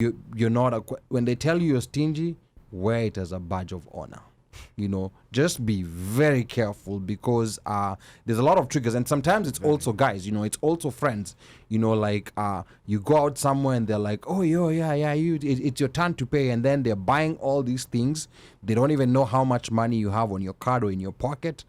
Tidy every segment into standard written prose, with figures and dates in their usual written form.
you're not when they tell you you're stingy, wear it as a badge of honor. Just be very careful, because there's a lot of triggers, and sometimes it's also guys, it's also friends, you go out somewhere and they're like, oh yeah, it's your turn to pay, and then they're buying all these things. They don't even know how much money you have on your card or in your pocket.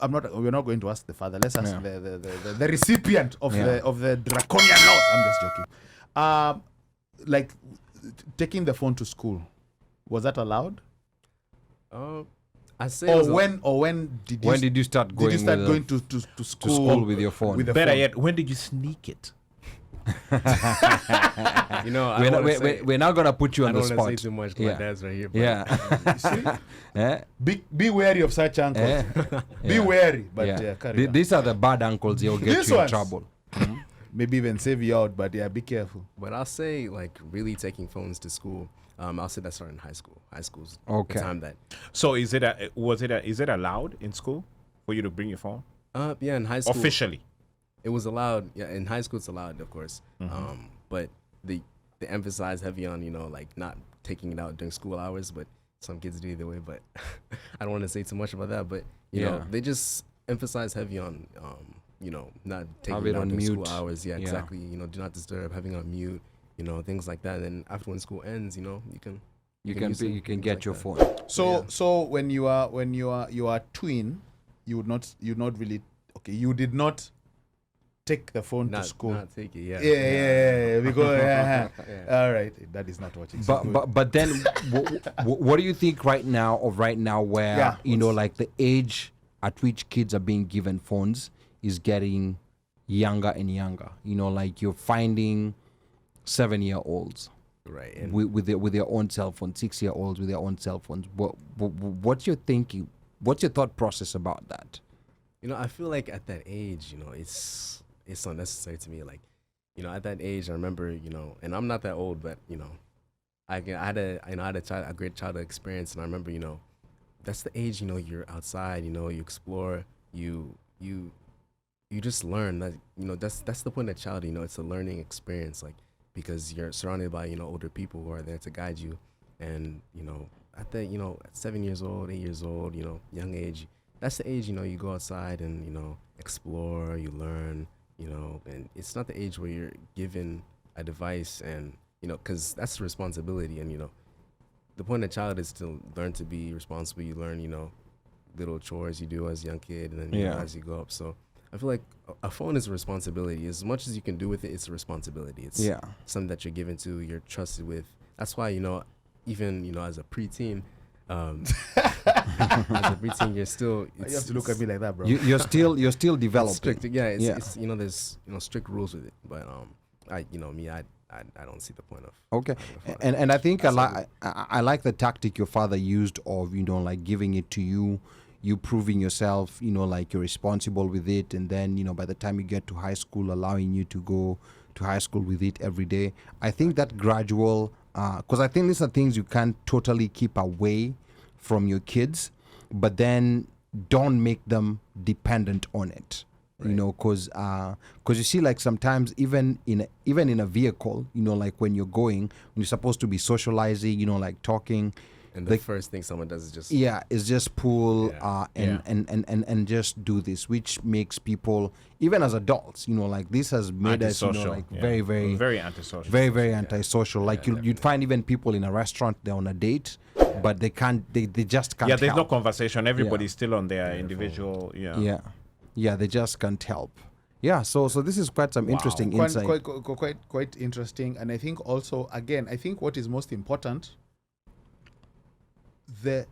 We're not going to ask the father. Let's ask the recipient of the draconian laws. I'm just joking. Like taking the phone to school, was that allowed? I say. When did you start going? Did you start going to school with your phone? Better yet, when did you sneak it? We're not gonna put you on the spot. I don't want to say too much. My dad's right here. But yeah. Be wary of such uncles. Be wary. But these are the bad uncles. You'll get you in trouble. Maybe even save you out. But be careful. But I'll say, like, really taking phones to school. I'll say that started in high school. High school's the time that. So is it allowed in school for you to bring your phone? Yeah, in high school. Officially. It was allowed. Yeah, in high school it's allowed, of course. Mm-hmm. But they emphasize heavy on, like not taking it out during school hours, but some kids do either way. But I don't want to say too much about that. But you know, they just emphasize heavy on not taking it out during school hours. Yeah, exactly. Do not disturb, having on mute. Things like that. And after when school ends, you can get your phone. So when you are twin, you did not take the phone to school. Not take it, yeah. Because all right, that is not watching. But then, what do you think right now where like the age at which kids are being given phones is getting younger and younger? Like you're finding 7-year-olds, right, with their own cell phone, 6-year-olds with their own cell phones. What's your thinking? What's your thought process about that? I feel like at that age, it's unnecessary to me. Like, at that age, I remember, and I'm not that old, but I had a great childhood experience, and I remember, that's the age, you're outside, you explore, you just learn. That that's the point of childhood. It's a learning experience, like, because you're surrounded by older people who are there to guide you, and at that at 7 years old, 8 years old, young age, that's the age you go outside and explore, you learn. And it's not the age where you're given a device and, because that's the responsibility. And, the point of child is to learn to be responsible. You learn, little chores you do as a young kid, and then as you go up. So I feel like a phone is a responsibility. As much as you can do with it, it's a responsibility. It's something that you're given to, you're trusted with. That's why, even, as a preteen, as a preteen, you're still. You have to look at me like that, bro. You're still developing. Strict, it's there's strict rules with it, but I don't see the point of. Okay, and I think I like the tactic your father used of like giving it to you proving yourself, like you're responsible with it, and then by the time you get to high school, allowing you to go to high school with it every day. I think that gradual. Because I think these are things you can't totally keep away from your kids, but then don't make them dependent on it. Right. Because you see, like sometimes even in a vehicle, like when you're supposed to be socializing, like talking. And the first thing someone does is just pull and just do this, which makes people, even as adults, like this has made us very, very, very antisocial, very antisocial. Like you'd find even people in a restaurant, they're on a date, but they just can't. Yeah, there's help. no conversation. Everybody's still on their individual. They just can't help. Yeah, so this is quite some interesting insight. Quite interesting, and I think also again, what is most important. The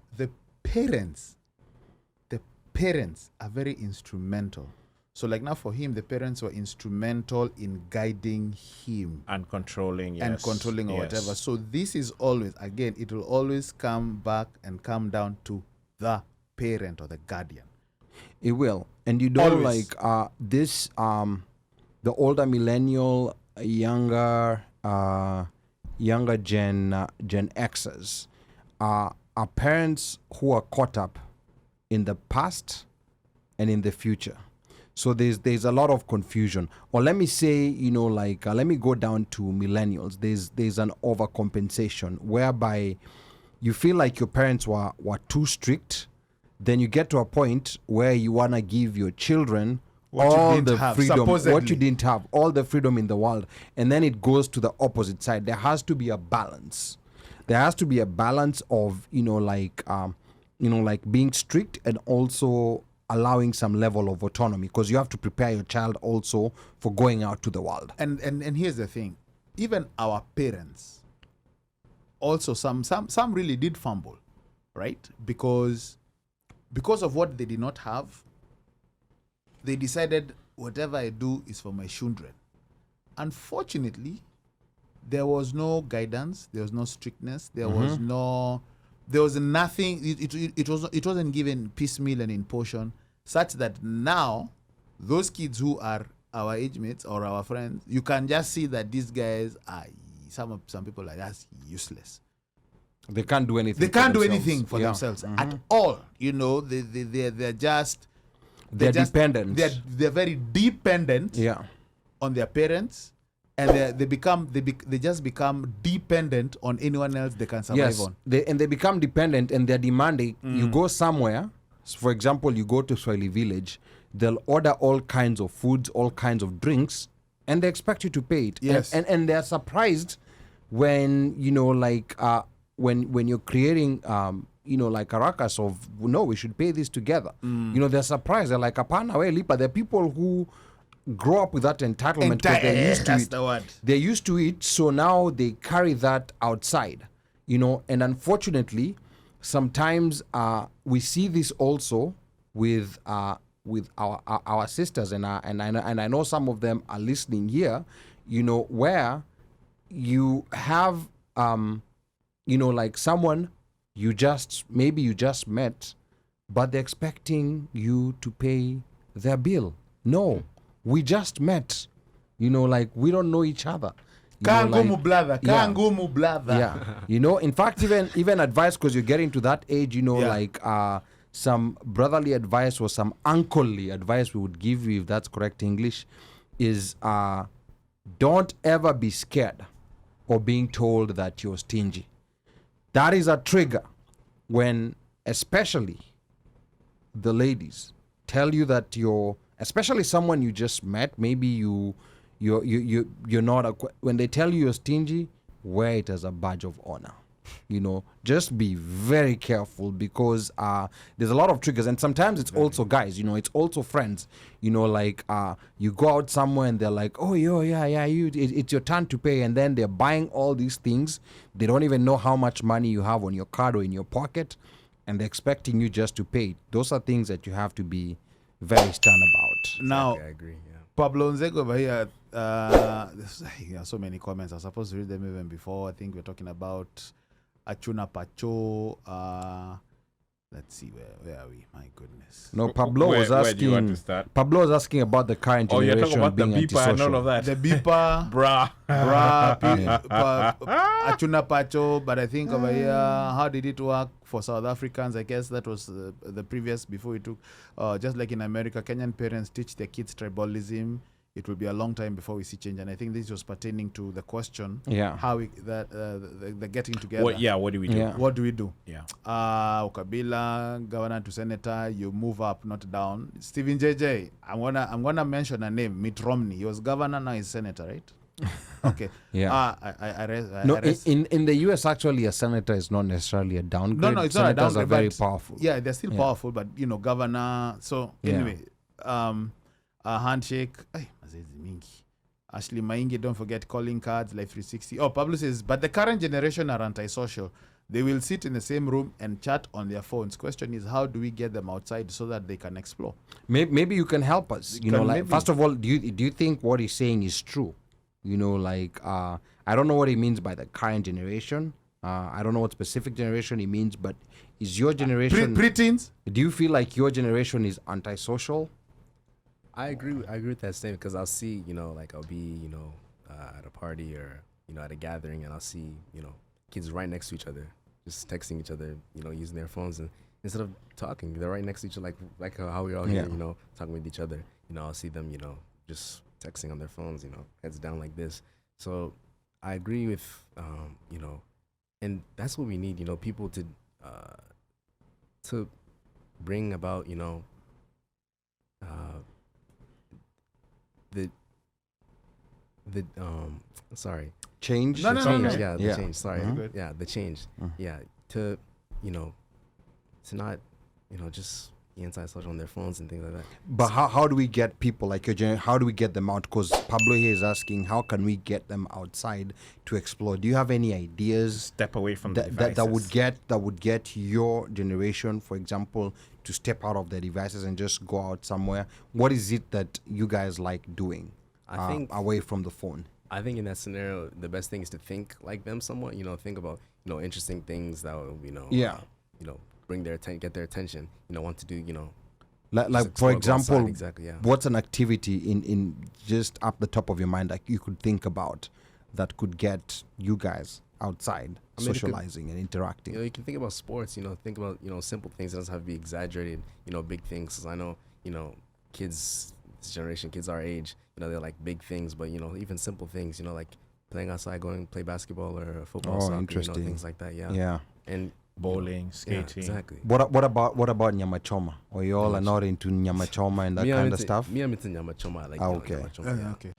parents are very instrumental. So like now for him, the parents were instrumental in guiding him and controlling or whatever. So this is always, again, it will always come back and come down to the parent or the guardian. It will. And always. Like the older millennial, younger younger Gen Xers are parents who are caught up in the past and in the future. So there's a lot of confusion. Or let me say, let me go down to millennials. There's an overcompensation whereby you feel like your parents were too strict. Then you get to a point where you want to give your children all the freedom, what you didn't have, all the freedom in the world. And then it goes to the opposite side. There has to be a balance. There has to be a balance of, being strict and also allowing some level of autonomy, because you have to prepare your child also for going out to the world. And here's the thing, even our parents also, some really did fumble, right? Because of what they did not have, they decided whatever I do is for my children. Unfortunately, there was no guidance, there was no strictness, there was nothing. It wasn't given piecemeal and in portion, such that now those kids who are our age mates or our friends, you can just see that these guys are, some people are just useless. They can't do anything. They can't do anything for themselves at all. They're just they're dependent. They're very dependent on their parents. And they just become dependent on anyone else they can survive on. They become dependent, and they're demanding. You go somewhere, for example, you go to Swahili village, they'll order all kinds of foods, all kinds of drinks, and they expect you to pay it. Yes. And they're surprised when, when you're creating, like a ruckus of, no, we should pay this together. They're surprised. They're like, apana we lipa. There are people who grow up with that entitlement because they're used to it. They're used to it, so now they carry that outside, and unfortunately, sometimes we see this also with our sisters, and I know some of them are listening here, where you have like someone you just met, but they're expecting you to pay their bill. No. We just met, we don't know each other. Kangumu brother. Yeah. In fact, even advice, because you're getting to that age, some brotherly advice or some unclely advice we would give you, if that's correct English, is don't ever be scared of being told that you're stingy. That is a trigger when, especially the ladies, tell you that especially someone you just met, maybe you're not when they tell you you're stingy, wear it as a badge of honor. Just be very careful, because there's a lot of triggers, and sometimes it's also guys, it's also friends, you go out somewhere and they're like, oh it's your turn to pay, and then they're buying all these things. They don't even know how much money you have on your card or in your pocket, and they're expecting you just to pay. Those are things that you have to be very stern about. Now, exactly, I agree. Yeah. Pablo Nzego over here, there are so many comments. I was supposed to read them even before. I think we're talking about Achuna Pacho. Let's see, where are we? My goodness. No, Pablo was where do you want to asking. start? Pablo was asking about the current Oh, you're generation talking about the being beeper and all of antisocial. that. The beeper, Bruh. Achuna Pacho. But I think over here, how did it work for South Africans? I guess that was the previous, before we took, just like in America, Kenyan parents teach their kids tribalism. It will be a long time before we see change. And I think this was pertaining to the question, how the getting together. What do we do? Yeah. What do we do? Yeah. Ukabila, governor to senator, you move up, not down. Stephen JJ, I'm gonna mention a name, Mitt Romney. He was governor, now he's senator, right? Okay. Yeah. In the US, actually, a senator is not necessarily a downgrade. No, it's not a Senators downgrade, are very but powerful. Yeah, they're still powerful, but governor. So anyway, a handshake. Ashley Maingi, don't forget calling cards, Life 360. Oh, Pablo says, but the current generation are antisocial. They will sit in the same room and chat on their phones. Question is, how do we get them outside so that they can explore? Maybe you can help us. First of all, do you think what he's saying is true? I don't know what he means by the current generation. I don't know what specific generation he means, but is your generation preteens? Do you feel like your generation is antisocial? I agree with that statement, because I'll see, I'll be, at a party or at a gathering, and I'll see, kids right next to each other, just texting each other, using their phones, and instead of talking, they're right next to each other, like how we're all here, talking with each other. I'll see them, just texting on their phones, heads down like this. So I agree with, and that's what we need, people to bring about, the Change. No, no, no, no. Yeah, the Yeah. change. Sorry. Good. Yeah, the change. Yeah, to not just be antisocial on their phones and things like that. But how do we get people like your generation? How do we get them out? Because Pablo here is asking, how can we get them outside to explore? Do you have any ideas Step away from the that would devices. get your generation, for example, to step out of their devices and just go out somewhere? What is it that you guys like doing? I think away from the phone. I think in that scenario, the best thing is to think like them somewhat. Think about interesting things that will bring their get their attention. Want to do Like just for explore, go outside. example, Exactly, yeah. what's an activity in just up the top of your mind like you could think about that could get you guys outside I mean, it could- socializing and interacting? You can think about sports. Think about simple things. It doesn't have to be exaggerated. Big things. 'Cause I know kids, this generation, kids our age, they're like big things, but even simple things. Like playing outside, going play basketball or football, soccer, interesting. things like that. Yeah. Yeah. And Bowling, yeah, skating. exactly. What about nyama choma? Or you all are not into nyama choma and that kind of stuff? Me, I'm into nyama choma. I like Okay. nyama choma, yeah. Okay.